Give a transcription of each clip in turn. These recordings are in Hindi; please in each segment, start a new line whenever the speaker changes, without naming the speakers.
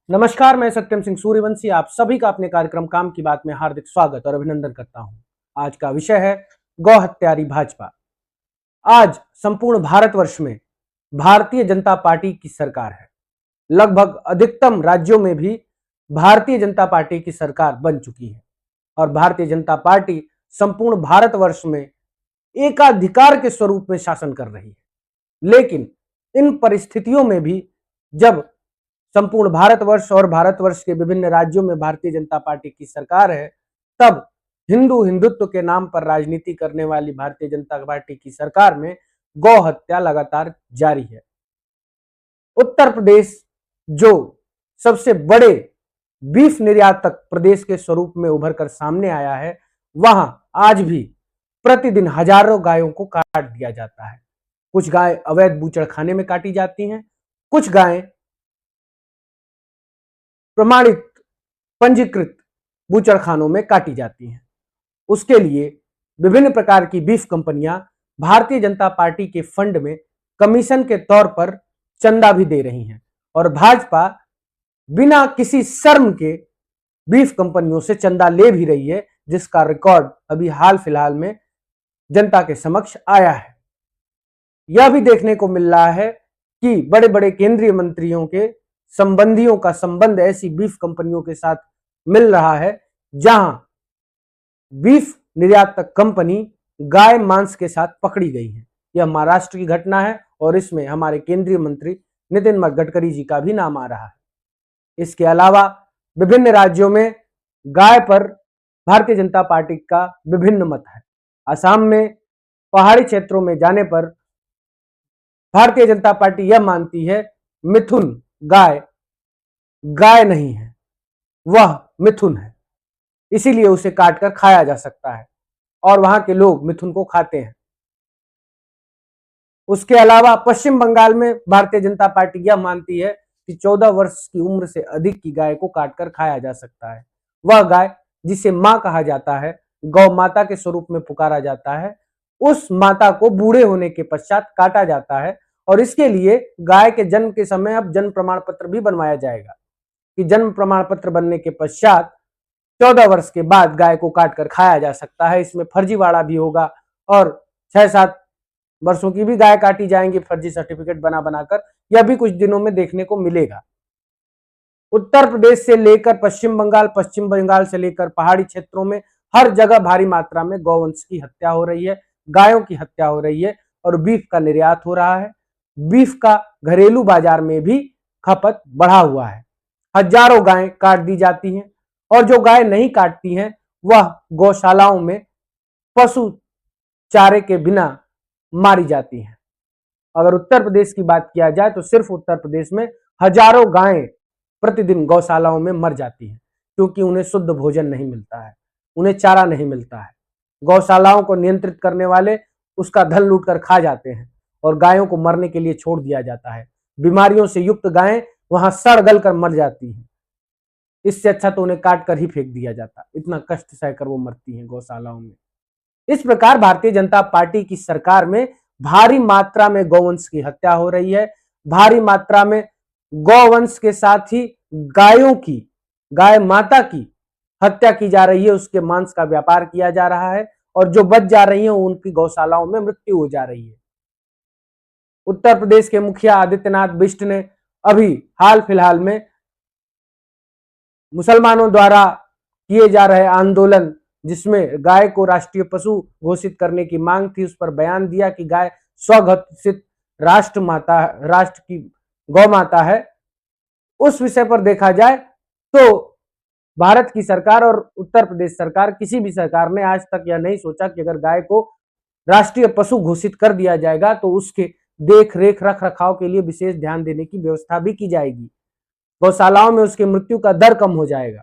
नमस्कार, मैं सत्यम सिंह सूर्यवंशी आप सभी का अपने कार्यक्रम काम की बात में हार्दिक स्वागत और अभिनंदन करता हूं। आज का विषय है गौ हत्यारी भाजपा। आज संपूर्ण भारतवर्ष में भारतीय जनता पार्टी की सरकार है। लगभग अधिकतम राज्यों में भी भारतीय जनता पार्टी की सरकार बन चुकी है और भारतीय जनता पार्टी संपूर्ण भारतवर्ष में एकाधिकार के स्वरूप में शासन कर रही है। लेकिन इन परिस्थितियों में भी जब संपूर्ण भारतवर्ष और भारतवर्ष के विभिन्न राज्यों में भारतीय जनता पार्टी की सरकार है, तब हिंदुत्व के नाम पर राजनीति करने वाली भारतीय जनता पार्टी की सरकार में गौ हत्या लगातार जारी है। उत्तर प्रदेश जो सबसे बड़े बीफ निर्यातक प्रदेश के स्वरूप में उभर कर सामने आया है, वहां आज भी प्रतिदिन हजारों गायों को काट दिया जाता है। कुछ गाय अवैध बूचड़खाने में काटी जाती हैं, कुछ गायें प्रमाणित पंजीकृत बूचड़खानों में काटी जाती हैं। उसके लिए विभिन्न प्रकार की बीफ कंपनियां भारतीय जनता पार्टी के फंड में कमीशन के तौर पर चंदा भी दे रही हैं और भाजपा बिना किसी शर्म के बीफ कंपनियों से चंदा ले भी रही है, जिसका रिकॉर्ड अभी हाल फिलहाल में जनता के समक्ष आया है। यह भी देखने को मिल रहा है कि बड़े बड़े केंद्रीय मंत्रियों के संबंधियों का संबंध ऐसी बीफ कंपनियों के साथ मिल रहा है, जहां बीफ निर्यातक कंपनी गाय मांस के साथ पकड़ी गई है। यह महाराष्ट्र की घटना है और इसमें हमारे केंद्रीय मंत्री नितिन गडकरी जी का भी नाम आ रहा है। इसके अलावा विभिन्न राज्यों में गाय पर भारतीय जनता पार्टी का विभिन्न मत है। असम में पहाड़ी क्षेत्रों में जाने पर भारतीय जनता पार्टी यह मानती है मिथुन गाय नहीं है, वह मिथुन है, इसीलिए उसे काटकर खाया जा सकता है और वहां के लोग मिथुन को खाते हैं। उसके अलावा पश्चिम बंगाल में भारतीय जनता पार्टी यह मानती है कि 14 वर्ष की उम्र से अधिक की गाय को काटकर खाया जा सकता है। वह गाय जिसे मां कहा जाता है, गौ माता के स्वरूप में पुकारा जाता है, उस माता को बूढ़े होने के पश्चात काटा जाता है और इसके लिए गाय के जन्म के समय अब जन्म प्रमाण पत्र भी बनवाया जाएगा कि जन्म प्रमाण पत्र बनने के पश्चात 14 वर्ष के बाद गाय को काटकर खाया जा सकता है। इसमें फर्जीवाड़ा भी होगा और 6-7 वर्षों की भी गाय काटी जाएंगी फर्जी सर्टिफिकेट बना बनाकर। यह भी कुछ दिनों में देखने को मिलेगा। उत्तर प्रदेश से लेकर पश्चिम बंगाल से लेकर पहाड़ी क्षेत्रों में हर जगह भारी मात्रा में गौवंश की हत्या हो रही है, गायों की हत्या हो रही है और बीफ का निर्यात हो रहा है। बीफ का घरेलू बाजार में भी खपत बढ़ा हुआ है। हजारों गायें काट दी जाती हैं और जो गाय नहीं काटती हैं वह गौशालाओं में पशु चारे के बिना मारी जाती हैं। अगर उत्तर प्रदेश की बात किया जाए तो सिर्फ उत्तर प्रदेश में हजारों गायें प्रतिदिन गौशालाओं में मर जाती हैं क्योंकि उन्हें शुद्ध भोजन नहीं मिलता है, उन्हें चारा नहीं मिलता है। गौशालाओं को नियंत्रित करने वाले उसका धन लूटकर खा जाते हैं और गायों को मरने के लिए छोड़ दिया जाता है। बीमारियों से युक्त गायें वहां सड़ गल कर मर जाती हैं। इससे अच्छा तो उन्हें काट कर ही फेंक दिया जाता, इतना कष्ट सहकर वो मरती हैं गौशालाओं में। इस प्रकार भारतीय जनता पार्टी की सरकार में भारी मात्रा में गौवंश की हत्या हो रही है। भारी मात्रा में गौवंश के साथ ही गाय माता की हत्या की जा रही है, उसके मांस का व्यापार किया जा रहा है और जो बच जा रही है उनकी गौशालाओं में मृत्यु हो जा रही है। उत्तर प्रदेश के मुखिया आदित्यनाथ बिष्ट ने अभी हाल फिलहाल में मुसलमानों द्वारा किए जा रहे आंदोलन जिसमें गाय को राष्ट्रीय पशु घोषित करने की मांग थी, उस पर बयान दिया कि गाय स्वघोषित राष्ट्र की गौ माता है। उस विषय पर देखा जाए तो भारत की सरकार और उत्तर प्रदेश सरकार, किसी भी सरकार ने आज तक यह नहीं सोचा कि अगर गाय को राष्ट्रीय पशु घोषित कर दिया जाएगा तो उसके देख रेख रख रखाव के लिए विशेष ध्यान देने की व्यवस्था भी की जाएगी। गौशालाओं में उसकी मृत्यु का दर कम हो जाएगा,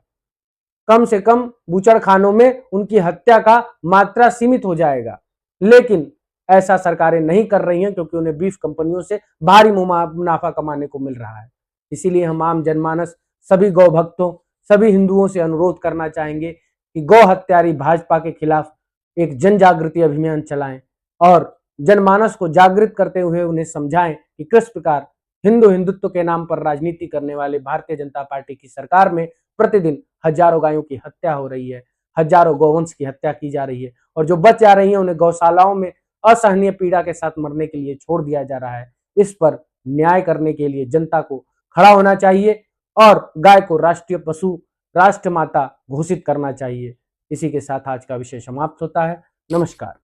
कम से कम बूचड़खानों में उनकी हत्या का मात्रा सीमित हो जाएगा। लेकिन ऐसा सरकारें नहीं कर रही हैं क्योंकि उन्हें बीफ कंपनियों से भारी मुनाफा कमाने को मिल रहा है। इसीलिए हम आम जनमानस, सभी गौ भक्तों, सभी हिंदुओं से अनुरोध करना चाहेंगे कि गौ हत्यारी भाजपा के खिलाफ एक जन जागृति अभियान चलाएं और जनमानस को जागृत करते हुए उन्हें समझाएं कि किस प्रकार हिंदू हिंदुत्व के नाम पर राजनीति करने वाले भारतीय जनता पार्टी की सरकार में प्रतिदिन हजारों गायों की हत्या हो रही है, हजारों गौवंश की हत्या की जा रही है और जो बच जा रही है उन्हें गौशालाओं में असहनीय पीड़ा के साथ मरने के लिए छोड़ दिया जा रहा है। इस पर न्याय करने के लिए जनता को खड़ा होना चाहिए और गाय को राष्ट्रीय पशु, राष्ट्रमाता घोषित करना चाहिए। इसी के साथ आज का विषय समाप्त होता है। नमस्कार।